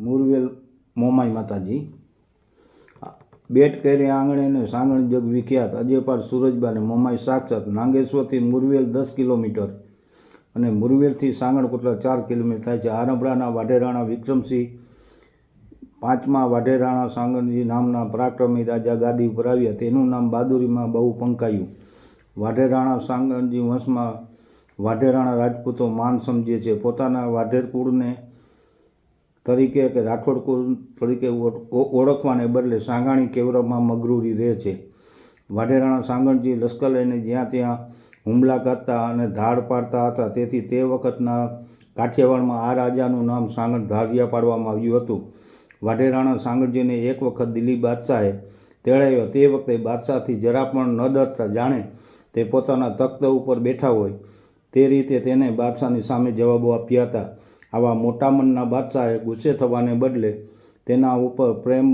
મુરવેલ મોમાઈ માતાજી બેટ કેરી આંગણે ને સાંગણ જગ વિખ્યાત અજેપાર સુરજબા ને મોમાઈ સાક્ષાત નાગેશ્વરથી મુરવેલ 10 કિલોમીટર અને મુરવેલથી સાંગણકોટલા 4 કિલોમીટર થાય છે. આરંભરાના વાઢેરાણા વિક્રમસિંહ પાંચમા વાઢેરાણા સાંગણજી નામના પરાક્રમી રાજા ગાદી ઉપર આવ્યા. તેનું નામ બહાદુરીમાં બહુ પંકાયું. વાઢેરાણા સાંગણજી વંશમાં વાઢેરાણા રાજપૂતો માન સમજે છે. પોતાના વાઢેર કુળને તરીકે કે રાઠોડ કુળ તરીકે ઓળખવાને બદલે સાંગાણી કેવરમાં મગરૂરી રહે છે. વાઢેરાણા સાંગણજી લશ્કર લઈને જ્યાં ત્યાં હુમલા કરતા અને ધાડ પાડતા હતા. તેથી તે વખતના કાઠિયાવાડમાં આ રાજાનું નામ સાંગણ ધારિયા પાડવામાં આવ્યું હતું. વાઢેરાણા સાંગણજીને એક વખત દિલ્હી બાદશાહે તેડાવ્યો. તે વખતે બાદશાહથી જરા પણ ન ડરતા, જાણે તે પોતાના તખ્ત ઉપર બેઠા હોય તે રીતે તેને બાદશાહની સામે જવાબો આપ્યા હતા. આવા મોટા મનના બાદશાહે ગુસ્સે થવાને બદલે તેના ઉપર પ્રેમ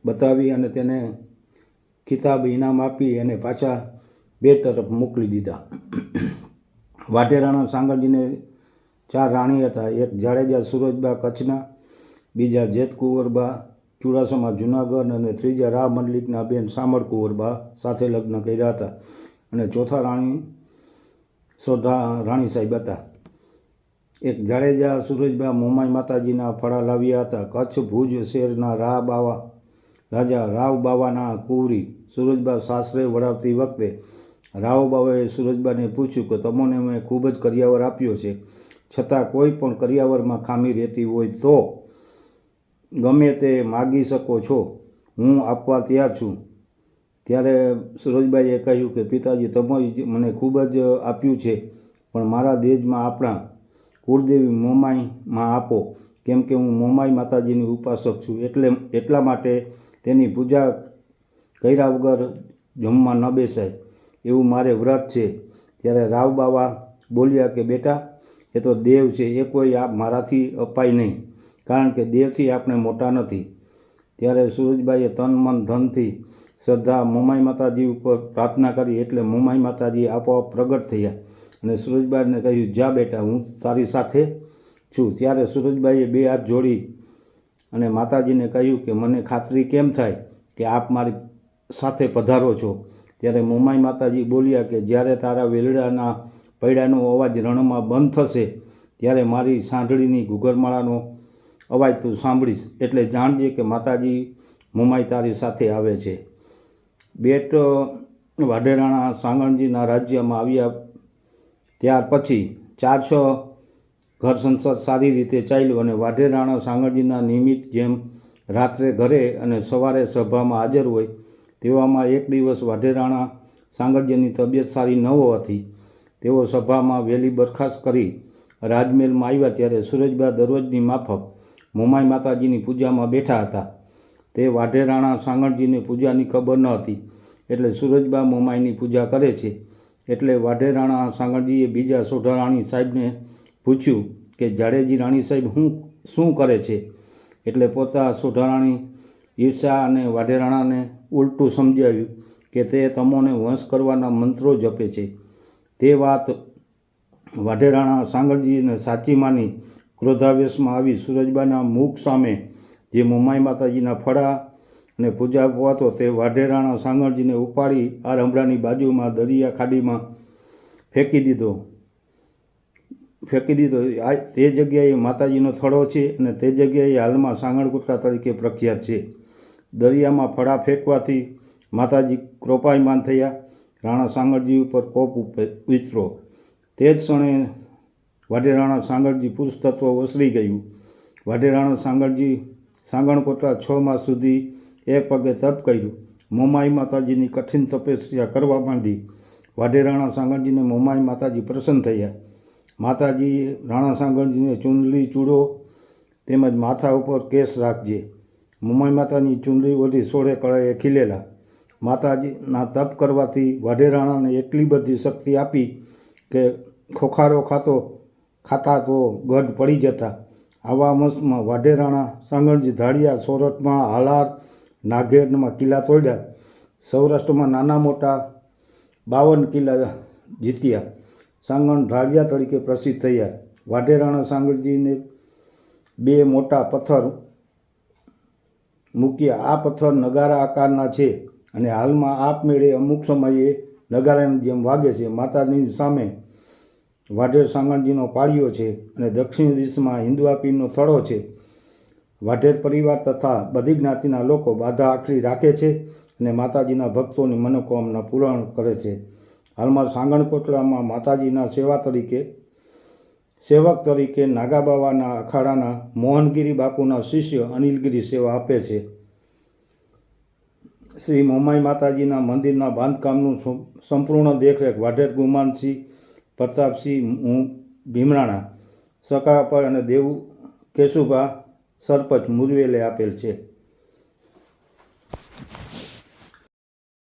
બતાવી અને તેને ખિતાબ ઇનામ આપી અને પાછા બે તરફ મોકલી દીધા. વાઢેરાણા સાંગણજીને 4 રાણી હતા. એક જાડેજા સુરજબા કચ્છના, બીજા જેતકુંવરબા ચુડાસમા જુનાગઢ અને ત્રીજા રાવ મંડલિકના બેન સામળકુંવરબા સાથે લગ્ન કર્યા હતા. અને ચોથા રાણી સોઢા રાણી સાહેબ હતા. એક જાડેજા સુરજબા મોમાઈ માતાજીના ફળા લાવ્યા હતા. કચ્છ ભુજ શહેરના રાજા રાવ બાવાના કુંવરી સુરજબા સાસરે વળાવતી વખતે રાવ બાવાએ સુરજબાને પૂછ્યું કે તમને મેં ખૂબ જ કરિયાવર આપ્યો છે, છતાં કોઈ પણ કરિયાવરમાં ખામી રહેતી હોય તો ગમે તે માગી શકો છો, હું આપવા તૈયાર છું. ત્યારે સુરજબાઈએ કહ્યું કે પિતાજી, તમે મને ખૂબ જ આપ્યું છે, પણ મારા દેજમાં આપણા કુળદેવી મોમાઈમાં આપો, કેમ કે હું મોમાઈ માતાજીની ઉપાસક છું. એટલા માટે તેની પૂજા કર્યા વગર જમવા ન બેસાય એવું મારે વ્રત છે. ત્યારે રાવ બાવા બોલ્યા કે બેટા, એ તો દેવ છે, એ કોઈ મારાથી અપાય નહીં, કારણ કે દેવથી આપણે મોટા નથી. ત્યારે સુરજબાઈએ તન મન ધનથી શ્રદ્ધા મોમાઈ માતાજી ઉપર પ્રાર્થના કરી. એટલે મોમાઈ માતાજી આપોઆપ પ્રગટ થયા અને સુરજબાઈને કહ્યું, જા બેટા, હું તારી સાથે છું. ત્યારે સુરજબાઈએ 2 હાથ જોડી અને માતાજીને કહ્યું કે મને ખાતરી કેમ થાય કે આપ મારી સાથે પધારો છો. ત્યારે મોમાઈ માતાજી બોલ્યા કે જ્યારે તારા વેલડાના પૈડાનો અવાજ રણમાં બંધ થશે ત્યારે મારી સાંઢળીની ઘૂઘરમાળાનો અવાજ તું સાંભળીશ, એટલે જાણજે કે માતાજી મોમાઈ તારી સાથે આવે છે. બેટ વાઢેરાણા સાંગણજીના રાજ્યમાં આવ્યા ત્યાર પછી 4-6 ઘર સંસાર સારી રીતે ચાલ્યું અને વાઢેરાણા સાંગણજીના નિયમિત જેમ રાત્રે ઘરે અને સવારે સભામાં હાજર હોય. તેવામાં એક દિવસ વાઢેરાણા સાંગણજીની તબિયત સારી ન હોવાથી તેઓ સભામાં વહેલી બરખાસ્ત કરી રાજમહેલમાં આવ્યા. ત્યારે સુરજબા દરરોજની માફક મોમાઈ માતાજીની પૂજામાં બેઠા હતા. તે વાઢેરાણા સાંગણજીને પૂજાની ખબર ન હતી. એટલે સુરજબા મોમાઈની પૂજા કરે છે. એટલે વાઢેરાણા સાંગણજીએ બીજા સોઢા રાણી સાહેબને પૂછ્યું કે જાડેજી રાણી સાહેબ શું કરે છે? એટલે પોતા સોઢા રાણી ઈર્ષા અને વાઢેરાણાને ઉલટું સમજાવ્યું કે તે તમોને વંશ કરવાના મંત્રો જપે છે. તે વાત વાઢેરાણા સાંગણજીને સાચી માની ક્રોધાવેશમાં આવી સુરજબાના મુખ સામે જે મોમાઈ માતાજીના ફળા અને પૂજા આપવાતો તે વાઢેરાણા સાંગણજીને ઉપાડી આ રમડાની બાજુમાં દરિયા ખાડીમાં ફેંકી દીધો. તે જગ્યાએ માતાજીનો થડો છે અને તે જગ્યાએ હાલમાં સાંગણકોટલા તરીકે પ્રખ્યાત છે. દરિયામાં ફળા ફેંકવાથી માતાજી કૃપાયમાન થયા. રાણા સાંગણજી ઉપર કોપ ઉતરો. તે જ ક્ષણે વાઢેરાણા સાંગણજી પુરુષ તત્વ ઓસરી ગયું. વાઢેરાણા સાંગણજી સાંગણકોટલા 6 માસ સુધી એક પગે તપ કર્યું. મોમાઈ માતાજીની કઠિન તપસ્યા કરવા માંડી. વાઢેરાણા સાંગણજીને મોમાઈ માતાજી પ્રસન્ન થયા. માતાજીએ રાણા સાંગણજીને ચૂંદડી ચૂડો તેમજ માથા ઉપર કેસ રાખજે. મોમાઈ માતાની ચૂંદડી વધી 16 કળાએ ખીલેલા. માતાજીના તપ કરવાથી વાઢેરાણાને એટલી બધી શક્તિ આપી કે ખોખારો ખાતા તો ગઢ પડી જતા. આવા વંશમાં વાઢેરાણા સાંગણજી ધાડિયા, સોરઠમાં હાલાર, નાઘેરમાં કિલ્લા તોડ્યા. સૌરાષ્ટ્રમાં નાના મોટા 52 કિલ્લા જીત્યા. સાંગણ ધાડિયા તરીકે પ્રસિદ્ધ થયા. વાઢેરાણા સાંગણજીને 2 મોટા પથ્થર મૂક્યા. આ પથ્થર નગારા આકારના છે અને હાલમાં આપમેળે અમુક સમયે નગારાની જેમ વાગે છે. માતાજીની સામે વાઢેર સાંગણજીનો પાળિયો છે અને દક્ષિણ દિશામાં હિન્દુઆ પીરનો થડો છે. વાઢેર પરિવાર તથા બધી જ્ઞાતિના લોકો બાધા આખરી રાખે છે અને માતાજીના ભક્તોની મનોકામના પૂર્ણ કરે છે. હાલમાં સાંગણ કોટડામાં માતાજીના સેવક તરીકે નાગાબાવાના અખાડાના મોહનગીરી બાપુના શિષ્ય અનિલગીરી સેવા આપે છે. શ્રી મોમાઈ માતાજીના મંદિરના બાંધકામનું સંપૂર્ણ દેખરેખ વાઢેર ગુમાનસિંહ પ્રતાપસિંહ ભીમરાણા સકાપર અને દેવ કેશુભા સરપંચ મુરવેલે આપેલ છે.